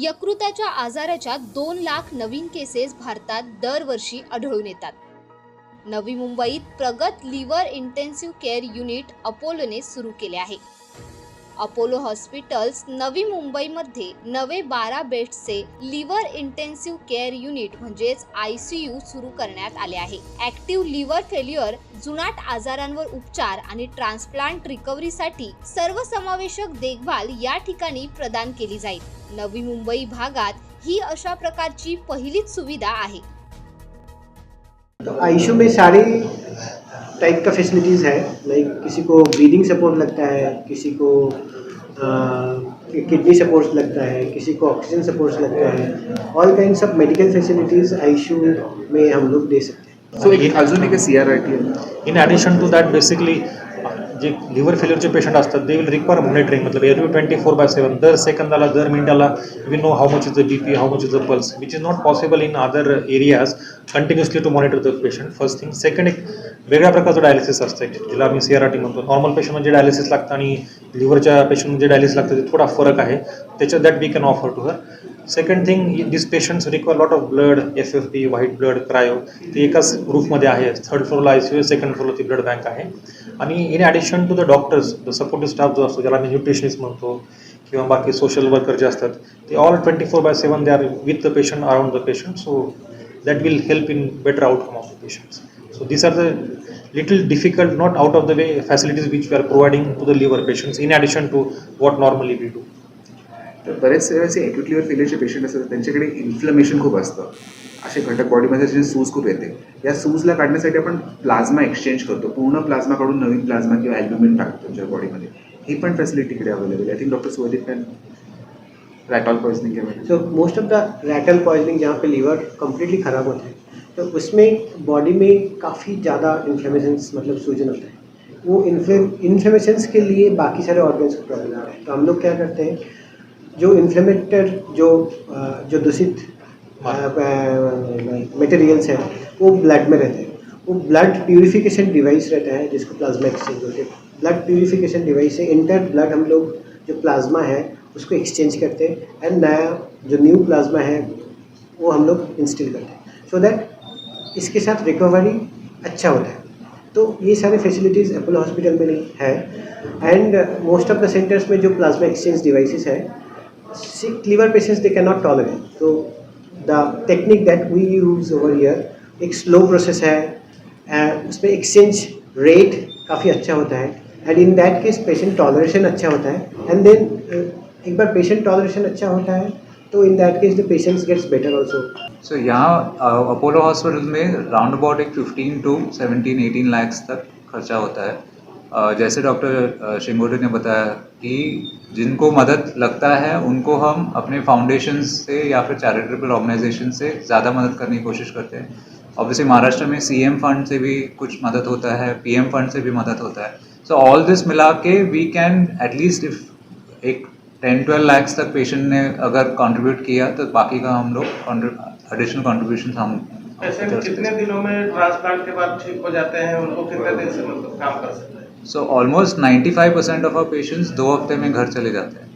यकृताच्या आजाराच्या 2 लाख नवीन cases भारतात दरवर्षी आढळून येतात. नवी मुंबईत प्रगत लिव्हर इंटेन्सिव्ह केअर युनिट अपोलोने सुरू केले आहे. अपोलो हॉस्पिटल्स नवी मुंबईमध्ये नवे 12 बेड्सचे लिव्हर इंटेन्सिव्ह केअर युनिट म्हणजेच ICU सुरू करण्यात आले आहे. ॲक्टिव्ह लिव्हर फेल्युअर, जुनाट आजारांवर उपचार आणि ट्रान्सप्लांट रिकव्हरीसाठी सर्वसमावेशक देखभाल या ठिकाणी प्रदान केली जाईल. नवी मुंबई भागात ही अशा प्रकारची पहिलीच सुविधा आहे. तो आईसीयू में सारे टाइप का फैसिलिटीज़ है, लाइक किसी को ब्रीदिंग सपोर्ट लगता है, किसी को किडनी सपोर्ट लगता है, किसी को ऑक्सीजन सपोर्ट लगता है. All kinds of medical facilities ICU में हम लोग दे सकते हैं. सो एक अजून एक CRRT आहे. In addition to that basically जे लिव्हर फेल्युअरचे पेशंट असतात दे विल रिक्वायर मॉनिटरिंग, मतलब एव्हरी 24/7 दर सेकंदाला दर मिनिटाला we know how much is the BP, how much is the pulse, which is not possible in other areas continuously to monitor the patient. First thing. Second, एक वेगळ्या प्रकारचं dialysis असतं ज्याला आम्ही CRRT म्हणतो. नॉर्मल पेशंट म्हणजे dialysis लागतं आणि लिव्हरच्या पेशंट म्हणजे डायलिसिस लागतं, ते थोडा फरक आहे त्याच्यात. That we can offer to her. Second thing, this patients require lot of blood, FFP, white blood, cryo. ते एकाच रूफमध्ये आहे. थर्ड फ्लोअरला ICU, सेकंड फ्लोअरला ती ब्लड बँक आहे. आणि in addition to the doctors, the supportive staff जो असतो ज्याला आम्ही न्यूट्रिशनिस्ट म्हणतो किंवा बाकी सोशल वर्कर जे असतात ते all 24/7 they are with the patient, around the patient. So that will help in better outcome of the patients. So these are the little difficult, not out of the way facilities which we are providing to the liver patients in addition to what normally we do. तर बरेचसे असे acute liver फेलियरचे patient असतात त्यांच्याकडे inflammation खूप असतं, असे घटक बॉडीमध्ये जे सूज खूप येते. या सूजला काढण्यासाठी आपण प्लाझ्मा एक्सचेंज करतो, पूर्ण प्लाझ्मा काढून नवीन प्लाझ्मा किंवा ॲल्ब्युमिन टाकतो त्यांच्या बॉडीमध्ये. ही पण फॅसिलिटीकडे available. I think doctor Suvdeep can Ratol poisoning के बारे में. So most of the Ratol poisoning जहाँ पे लीवर कम्प्लीटली ख़राब होता है, तो उसमें बॉडी में काफ़ी ज़्यादा इन्फ्लेमेशंस, मतलब सूजन होता है. वो इन्फ्लेमेशंस के लिए बाकी सारे ऑर्गन्स को प्रॉब्लम आ रहा है. तो हम लोग क्या करते हैं, जो इन्फ्लेमेटर जो दूषित मटेरियल्स हैं वो ब्लड में रहते हैं. वो ब्लड प्यूरिफिकेशन डिवाइस रहता है जिसको प्लाज्मा एक्सचेंज बोलते हैं. ब्लड प्यूरिफिकेशन डिवाइस से इंटर ब्लड हम लोग जो प्लाज्मा है उसको एक्सचेंज करते हैं एंड नया जो न्यू प्लाज्मा है वो हम लोग इंस्टिल करते हैं, सो दैट इसके साथ रिकवरी अच्छा होता है. तो ये सारे फैसिलिटीज़ अपोलो हॉस्पिटल में नहीं है. And most of the centres में जो प्लाज्मा एक्सचेंज डिवाइसेस है, sick liver patients they can not tolerate. तो the technique that we use over here एक स्लो प्रोसेस है, उसमें एक्सचेंज रेट काफ़ी अच्छा होता है and in that case patient toleration अच्छा होता है. एंड देन एक बार पेशेंट टॉलरेशन अच्छा होता है तो in that case the patients gets better also. So यहाँ अपोलो हॉस्पिटल में राउंड अबाउट एक 15 to 17-18 लाख तक खर्चा होता है. जैसे डॉक्टर शिंगोटे ने बताया कि जिनको मदद लगता है उनको हम अपने फाउंडेशन से या फिर चैरिटेबल ऑर्गेनाइजेशन से ज़्यादा मदद करने की कोशिश करते हैं. ऑब्वियसली महाराष्ट्र में CM फंड से भी कुछ मदद होता है, PM फंड से भी मदद होता है. सो ऑल दिस मिला के वी कैन एटलीस्ट इफ एक 10-12 लाख तक पेशेंट ने अगर कंट्रीब्यूट किया तो बाकी का हम लोग एडिशनल कंट्रीब्यूशन हम. पेशेंट कितने दिनों में ट्रांसप्लांट के बाद ठीक हो जाते हैं, उनको कितने दिन से मतलब काम कर सकते हैं? So almost 95% of our patients 2 हफ्ते में घर चले जाते हैं.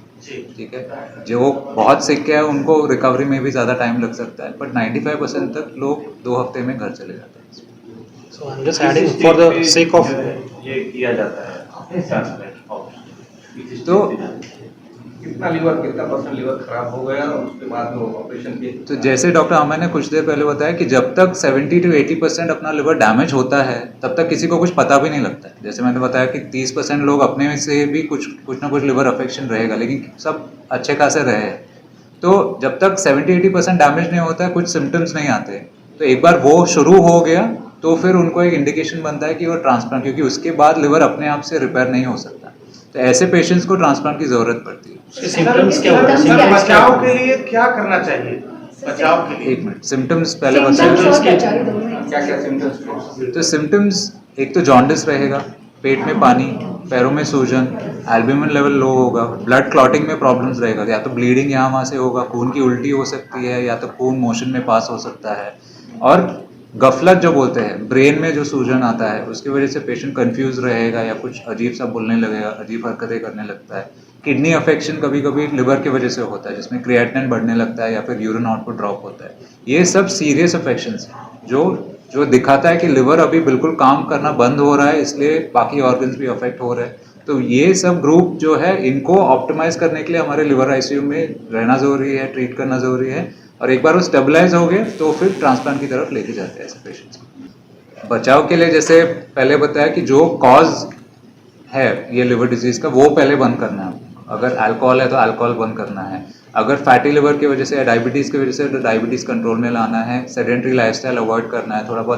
ठीक है, जो बहुत सिक है उनको रिकवरी में भी ज़्यादा टाइम लग सकता है, बट 95% तक लोग 2 हफ्ते में घर चले जाते हैं. So I'm just adding for the sake of ये किया जाता है ट्रांसप्लांट. तो कितना % लीवर खराब हो गया और उसके बाद वो ऑपरेशन किए? तो जैसे डॉक्टर अमय ने कुछ देर पहले बताया कि जब तक 70 to 80% अपना लिवर डैमेज होता है तब तक किसी को कुछ पता भी नहीं लगता है. जैसे मैंने बताया कि 30% लोग अपने में से भी कुछ ना कुछ लिवर अफेक्शन रहेगा, लेकिन सब अच्छे खासे रहे. तो जब तक 70-80% डैमेज नहीं होता है, कुछ सिम्टम्स नहीं आते, तो एक बार वो शुरू हो गया तो फिर उनको एक इंडिकेशन बनता है कि वो ट्रांसप्लांट, क्योंकि उसके बाद लिवर अपने आप से रिपेयर नहीं हो सकता. तो ऐसे पेशेंट्स को ट्रांसप्लांट की ज़रूरत पड़ती है. सिम्टम्स क्या होते हैं? बचाव के लिए क्या करना चाहिए? बचाव के लिए 1 मिनट, सिम्टम्स पहले बताएं. क्या क्या सिम्टम्स? तो सिम्टम्स, एक तो जॉन्डिस रहेगा, पेट में पानी, पैरों में सूजन, एल्ब्यूमिन लेवल लो होगा, ब्लड क्लॉटिंग में प्रॉब्लम्स रहेगा, या तो ब्लीडिंग यहाँ वहाँ से होगा, खून की उल्टी हो सकती है, या तो खून मोशन में पास हो सकता है. और गफलत जो बोलते हैं, ब्रेन में जो सूजन आता है उसकी वजह से पेशेंट कंफ्यूज रहेगा या कुछ अजीब सा बोलने लगेगा, अजीब हरकतें करने लगता है. किडनी अफेक्शन कभी कभी लिवर की वजह से होता है, जिसमें क्रिएटिनिन बढ़ने लगता है या फिर यूरिन आउटपुट ड्रॉप होता है। ये सब सीरियस अफेक्शंस हैं जो दिखाता है कि लिवर अभी बिल्कुल काम करना बंद हो रहा है, इसलिए बाकी ऑर्गन्स भी अफेक्ट हो रहे हैं। तो ये सब ग्रुप जो है, इनको ऑप्टिमाइज करने के लिए हमारे लिवर आईसीयू में रहना ज़रूरी है, ट्रीट करना ज़रूरी है, और एक बार वो स्टेबलाइज हो गए तो फिर ट्रांसप्लांट की तरफ लेके जाते हैं ऐसे पेशेंट्स। बचाव के लिए जैसे पहले बताया कि जो कॉज है ये लिवर डिजीज़ का, वो पहले बंद करना है। अगर अल्कोहल है तो अल्कोहल बंद करना है, अगर फैटी लिवर की वजह से या डायबिटीज़ की वजह से तो डायबिटीज़ कंट्रोल में लाना है, सेडेंट्री लाइफस्टाइल अवॉइड करना है, थोड़ा बहुत